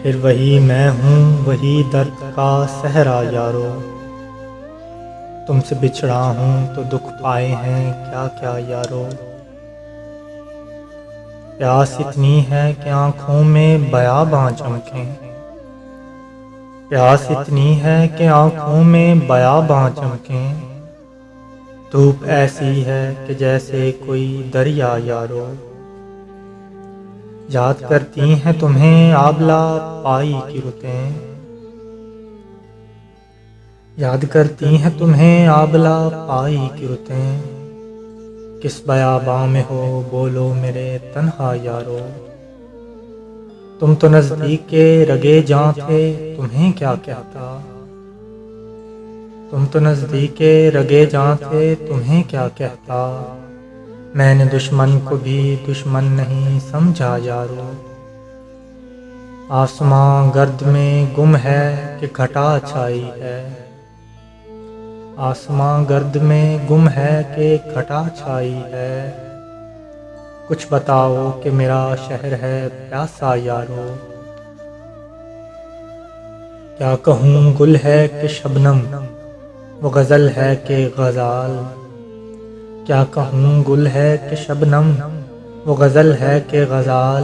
फिर वही मैं हूँ, वही दर्द का सहरा यारो। तुमसे बिछड़ा हूँ तो दुख पाए हैं क्या क्या यारो। प्यास इतनी है कि आँखों में बयाबां चमकें। प्यास इतनी है कि आँखों में बयाबां चमकें। धूप ऐसी है कि जैसे कोई दरिया यारो। याद करती हैं तुम्हें आबला पाई की रुतें। याद करती हैं तुम्हें आबला पाई की रुतें। किस बयाबां में हो बोलो मेरे तन्हा यारो। तुम तो नजदीक के रगे जां थे, तुम्हें क्या कहता। तुम तो नजदीक के रगे जां थे, तुम्हें क्या कहता। मैंने दुश्मन को भी दुश्मन नहीं समझा यारो। आसमां गर्द में गुम है कि घटा छाई है। आसमां गर्द में गुम है कि घटा छाई है। कुछ बताओ कि मेरा शहर है प्यासा यारो। क्या कहूँ गुल है कि शबनम, वो गज़ल है कि गज़ाल। क्या कहूँ गुल है कि शबनम, वो गज़ल है कि गज़ाल।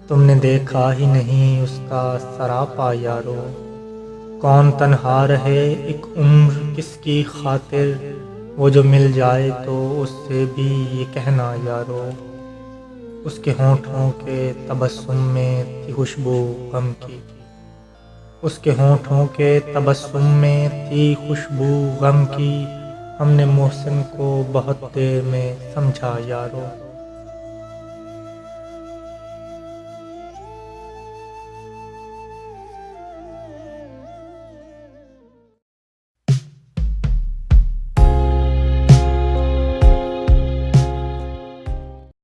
तुमने देखा ही नहीं उसका सरापा यारो। कौन तन्हा रहे एक उम्र किसकी खातिर, वो जो मिल जाए तो उससे भी ये कहना यारो। उसके होठों के तबस्सुम में थी खुशबू गम की। उसके होठों के तबस्सुम में थी खुशबू गम की। हमने मोहसिन को बहुत देर में समझा यारो।